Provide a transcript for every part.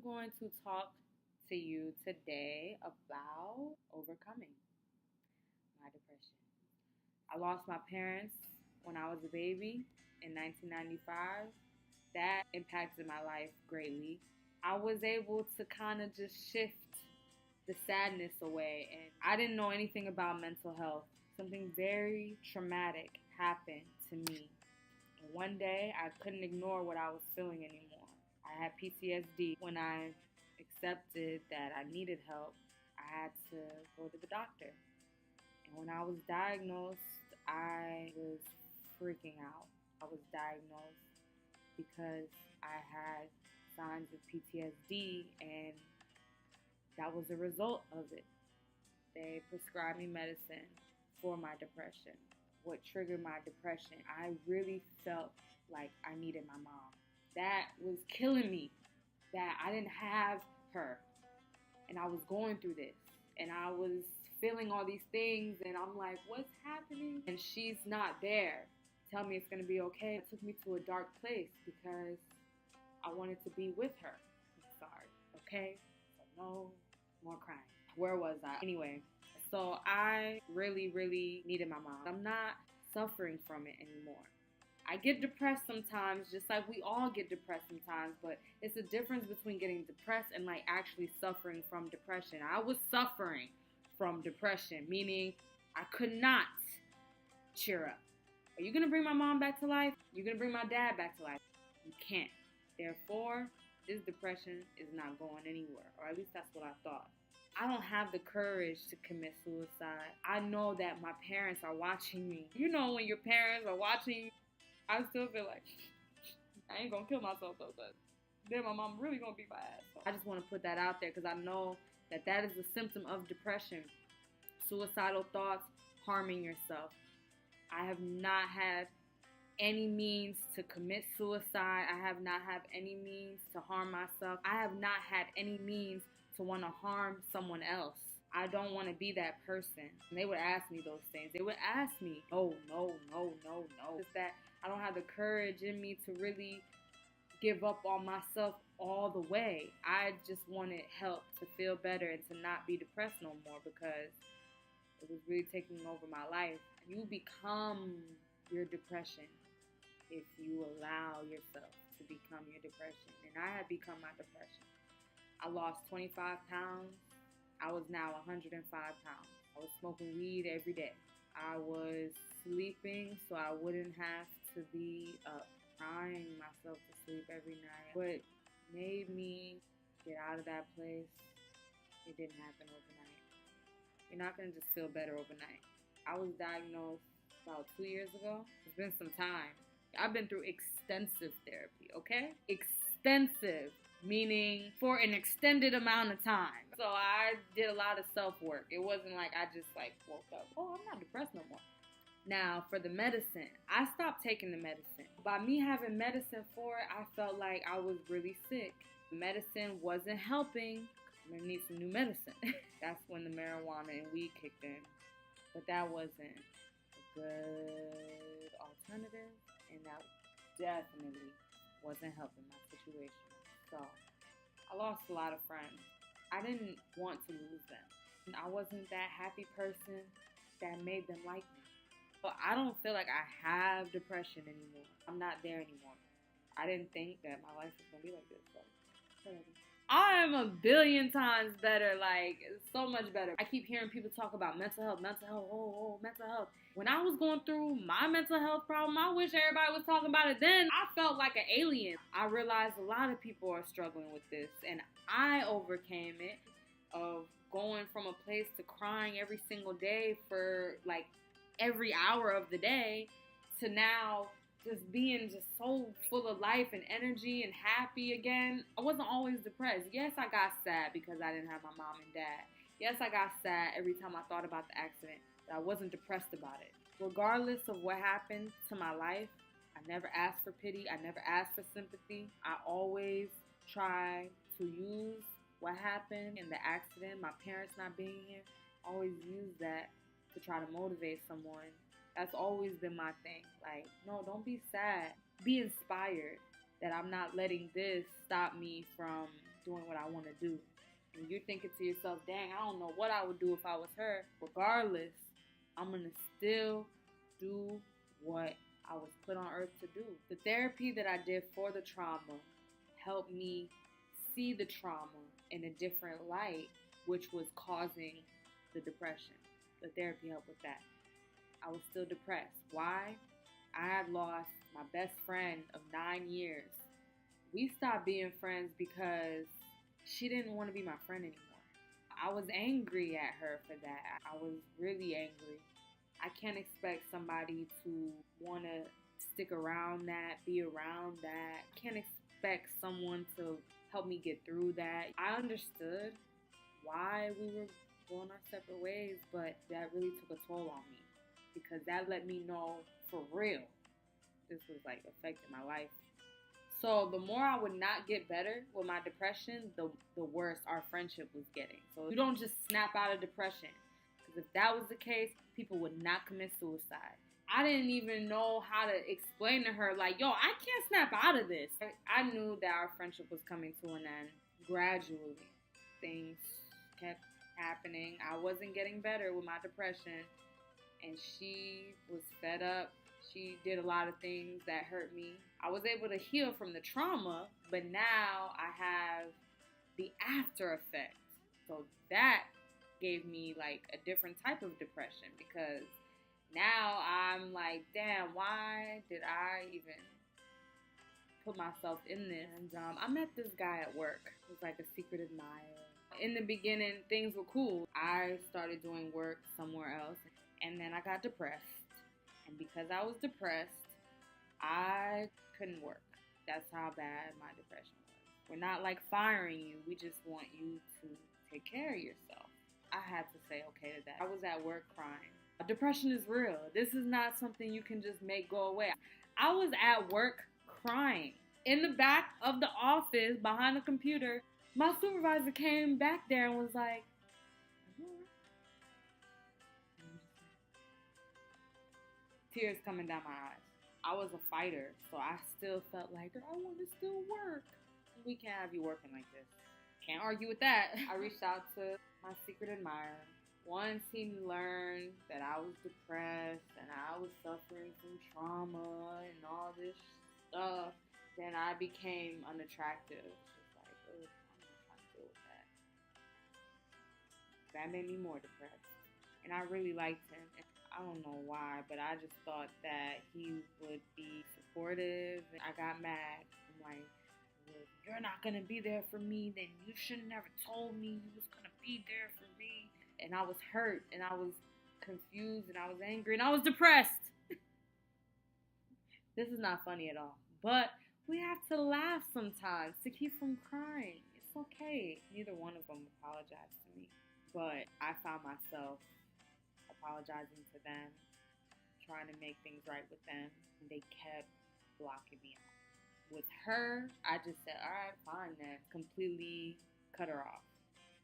going to talk to you today about overcoming my depression. I lost my parents when I was a baby in 1995. That impacted my life greatly. I was able to kind of just shift the sadness away, and I didn't know anything about mental health. Something very traumatic happened to me. And one day I couldn't ignore what I was feeling anymore. I had PTSD. When I accepted that I needed help, I had to go to the doctor. And when I was diagnosed, I was freaking out. I was diagnosed because I had signs of PTSD, and that was a result of it. They prescribed me medicine for my depression. What triggered my depression, I really felt like I needed my mom. That was killing me, that I didn't have her. And I was going through this. And I was feeling all these things. And I'm like, what's happening? And she's not there. Tell me it's going to be okay. It took me to a dark place because I wanted to be with her. I'm sorry, okay? So no more crying. Where was I? Anyway, so I really, really needed my mom. I'm not suffering from it anymore. I get depressed sometimes, just like we all get depressed sometimes, but it's a difference between getting depressed and like actually suffering from depression. I was suffering from depression, meaning I could not cheer up. Are you going to bring my mom back to life? You're going to bring my dad back to life? You can't. Therefore, this depression is not going anywhere, or at least that's what I thought. I don't have the courage to commit suicide. I know that my parents are watching me. You know, when your parents are watching you, I still feel like I ain't gonna kill myself though, but then my mom really gonna beat my ass. So I just want to put that out there because I know that that is a symptom of depression. Suicidal thoughts, harming yourself. I have not had any means to commit suicide. I have not had any means to harm myself. I have not had any means to want to harm someone else. I don't want to be that person. And they would ask me those things. They would ask me, no. It's that I don't have the courage in me to really give up on myself all the way. I just wanted help to feel better and to not be depressed no more because it was really taking over my life. You become your depression if you allow yourself to become your depression. And I had become my depression. I lost 25 pounds. I was now 105 pounds. I was smoking weed every day. I was sleeping so I wouldn't have to be up, crying myself to sleep every night. What made me get out of that place, it didn't happen overnight. You're not going to just feel better overnight. I was diagnosed about 2 years ago. It's been some time. I've been through extensive therapy, okay? Extensive, meaning for an extended amount of time. So I did a lot of self-work. It wasn't like I just like woke up, oh, I'm not depressed no more. Now, for the medicine, I stopped taking the medicine. By me having medicine for it, I felt like I was really sick. The medicine wasn't helping. I'm gonna need some new medicine. That's when the marijuana and weed kicked in. But that wasn't a good alternative, and that definitely wasn't helping my situation. So I lost a lot of friends. I didn't want to lose them. I wasn't that happy person that made them like me. But I don't feel like I have depression anymore. I'm not there anymore. I didn't think that my life was going to be like this. So I am a billion times better, like so much better. I keep hearing people talk about mental health, mental health. When I was going through my mental health problem, I wish everybody was talking about it then. I felt like an alien. I realized a lot of people are struggling with this, and I overcame it of going from a place to crying every single day for like every hour of the day to now just being just so full of life and energy and happy again. I wasn't always depressed. Yes, I got sad because I didn't have my mom and dad. Yes, I got sad every time I thought about the accident, but I wasn't depressed about it. Regardless of what happened to my life, I never asked for pity. I never asked for sympathy. I always try to use what happened in the accident, my parents not being here, always use that to try to motivate someone. That's always been my thing. Like, no, don't be sad. Be inspired. that I'm not letting this stop me from doing what I want to do. And you're thinking to yourself, dang, I don't know what I would do if I was her. Regardless, I'm going to still do what I was put on earth to do. The therapy that I did for the trauma helped me see the trauma in a different light, which was causing the depression. The therapy helped with that. I was still depressed. Why? I had lost my best friend of 9 years. We stopped being friends because she didn't want to be my friend anymore. I was angry at her for that. I was really angry. I can't expect somebody to want to stick around that, be around that. I can't expect someone to help me get through that. I understood why we were going our separate ways, but that really took a toll on me because that let me know for real this was like affecting my life. So the more I would not get better with my depression, the worse our friendship was getting. So you don't just snap out of depression. Because if that was the case, people would not commit suicide. I didn't even know how to explain to her, like, yo, I can't snap out of this. I knew that our friendship was coming to an end gradually. Things kept happening. I wasn't getting better with my depression. And she was fed up. She did a lot of things that hurt me. I was able to heal from the trauma, but now I have the after effect. So that gave me like a different type of depression because now I'm like, damn, why did I even put myself in this? And I met this guy at work. He was like a secret admirer. In the beginning, things were cool. I started doing work somewhere else, and then I got depressed. And because I was depressed, I couldn't work. That's how bad my depression was. We're not like firing you. We just want you to take care of yourself. I had to say okay to that. I was at work crying. Depression is real. This is not something you can just make go away. I was at work crying. In the back of the office, behind the computer, my supervisor came back there and was like, tears coming down my eyes. I was a fighter, so I still felt like, I want to still work. We can't have you working like this. Can't argue with that. I reached out to my secret admirer. Once he learned that I was depressed and I was suffering from trauma and all this stuff, then I became unattractive. It's just like, I'm not trying to deal with that. That made me more depressed. And I really liked him. I don't know why, but I just thought that he would be supportive. I got mad. I'm like, if you're not going to be there for me, then you should have never told me you was going to be there for me. And I was hurt, and I was confused, and I was angry, and I was depressed. This is not funny at all. But we have to laugh sometimes to keep from crying. It's okay. Neither one of them apologized to me. But I found myself apologizing to them, trying to make things right with them, and they kept blocking me out. With her, I just said, all right, fine then. Completely cut her off.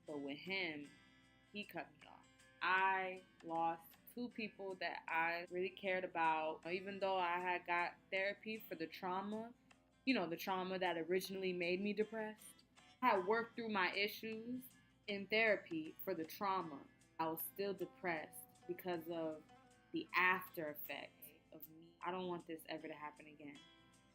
But with him, he cut me off. I lost 2 people that I really cared about, even though I had got therapy for the trauma, the trauma that originally made me depressed. I had worked through my issues in therapy for the trauma. I was still depressed because of the after effect of me. I don't want this ever to happen again.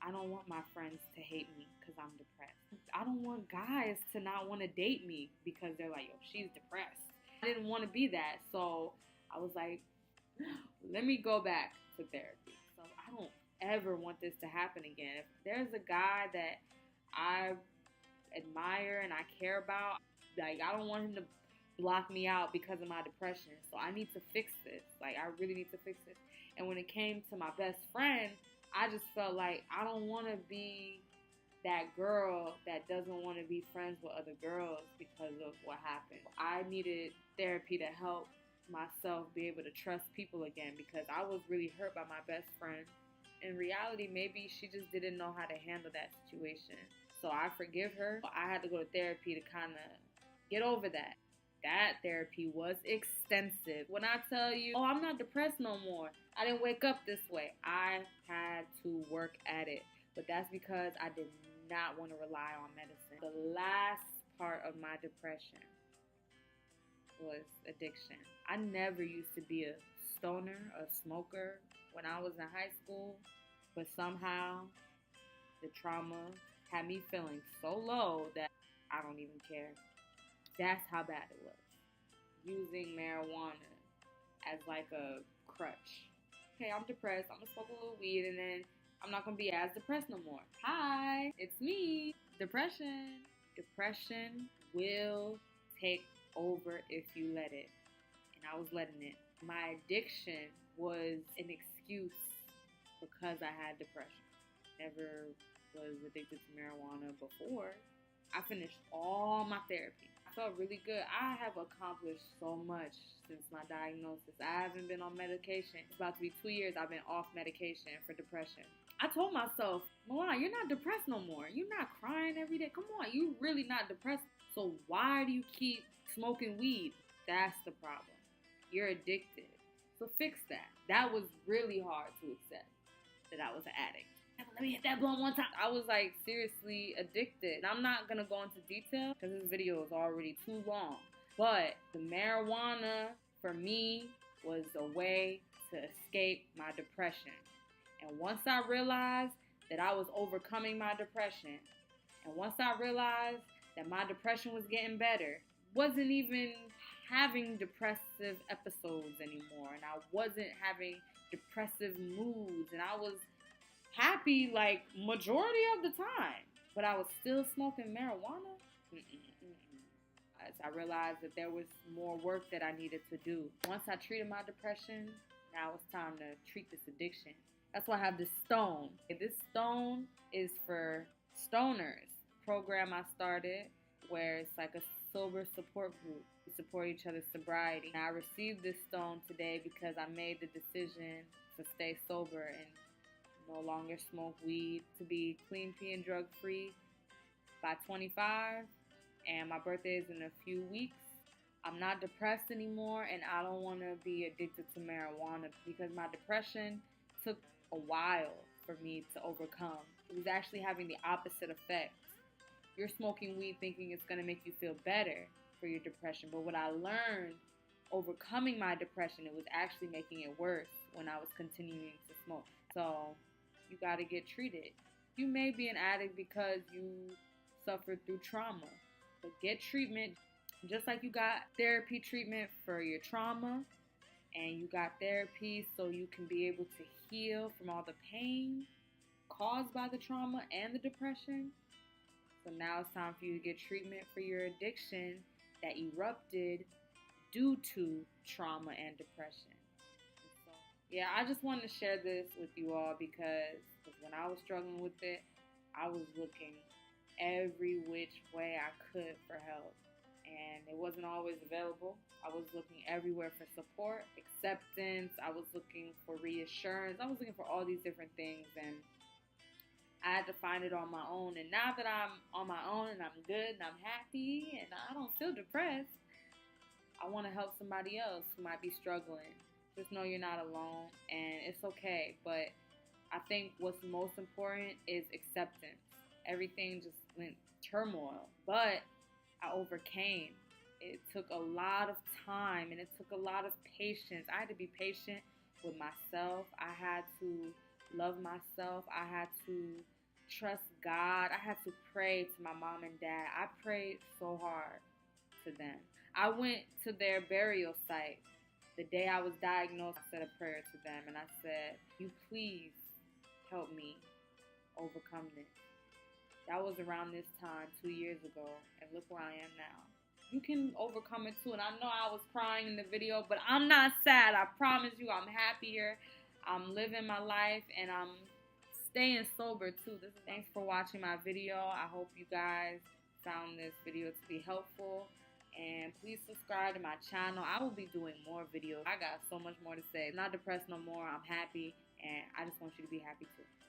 I don't want my friends to hate me because I'm depressed. I don't want guys to not want to date me because they're like, yo, she's depressed. I didn't want to be that. So I was like, let me go back to therapy. So I don't ever want this to happen again. If there's a guy that I admire and I care about, like, I don't want him to block me out because of my depression. So I need to fix this. Like, I really need to fix this. And when it came to my best friend, I just felt like I don't want to be that girl that doesn't want to be friends with other girls because of what happened. I needed therapy to help myself be able to trust people again because I was really hurt by my best friend. In reality, maybe she just didn't know how to handle that situation. So I forgive her. I had to go to therapy to kind of get over that. That therapy was extensive. When I tell you, I'm not depressed no more. I didn't wake up this way. I had to work at it. But that's because I did not want to rely on medicine. The last part of my depression was addiction. I never used to be a stoner, a smoker when I was in high school, but somehow the trauma had me feeling so low that I don't even care. That's how bad it was. Using marijuana as like a crutch. Okay, I'm depressed. I'm gonna smoke a little weed and then I'm not gonna be as depressed no more. Hi, it's me. Depression. Depression will take over if you let it. And I was letting it. My addiction was an excuse because I had depression. Never was addicted to marijuana before. I finished all my therapy. I felt really good. I have accomplished so much since my diagnosis. I haven't been on medication. It's about to be 2 years I've been off medication for depression. I told myself, Milan, you're not depressed no more. You're not crying every day. Come on, you really not depressed. So why do you keep smoking weed? That's the problem. You're addicted. So fix that. That was really hard to accept, that I was an addict. Let me hit that blunt one time. I was like seriously addicted. And I'm not going to go into detail because this video is already too long. But the marijuana for me was a way to escape my depression. And once I realized that I was overcoming my depression, and once I realized that my depression was getting better, wasn't even having depressive episodes anymore, and I wasn't having depressive moods, and I was happy like majority of the time, but I was still smoking marijuana. As I realized that there was more work that I needed to do. Once I treated my depression, now it's time to treat this addiction. That's why I have this stone. This stone is for stoners. Program I started where it's like a sober support group. We support each other's sobriety. And I received this stone today because I made the decision to stay sober and no longer smoke weed, to be clean, pee, and drug free by 25. And my birthday is in a few weeks. I'm not depressed anymore, and I don't want to be addicted to marijuana because my depression took a while for me to overcome. It was actually having the opposite effect. You're smoking weed thinking it's going to make you feel better for your depression, but what I learned overcoming my depression, it was actually making it worse when I was continuing to smoke. So you got to get treated. You may be an addict because you suffered through trauma, but get treatment. Just like you got therapy treatment for your trauma, and you got therapy so you can be able to heal from all the pain caused by the trauma and the depression. So now it's time for you to get treatment for your addiction that erupted due to trauma and depression. So, yeah, I just wanted to share this with you all because when I was struggling with it, I was looking every which way I could for help. And it wasn't always available. I was looking everywhere for support, acceptance. I was looking for reassurance. I was looking for all these different things, and I had to find it on my own. And now that I'm on my own and I'm good and I'm happy and I don't feel depressed, I want to help somebody else who might be struggling. Just know you're not alone, and it's okay. But I think what's most important is acceptance. Everything just went turmoil, but I overcame. It took a lot of time and it took a lot of patience. I had to be patient with myself. I had to love myself. I had to trust God. I had to pray to my mom and dad. I prayed so hard to them. I went to their burial site the day I was diagnosed. I said a prayer to them and I said, "You please help me overcome this." That was around this time 2 years ago, and look where I am now. You can overcome it too, and I know I was crying in the video, but I'm not sad. I promise you, I'm happier. I'm living my life, and I'm staying sober too. Thanks for watching my video. I hope you guys found this video to be helpful, and please subscribe to my channel. I will be doing more videos. I got so much more to say. I'm not depressed no more. I'm happy, and I just want you to be happy too.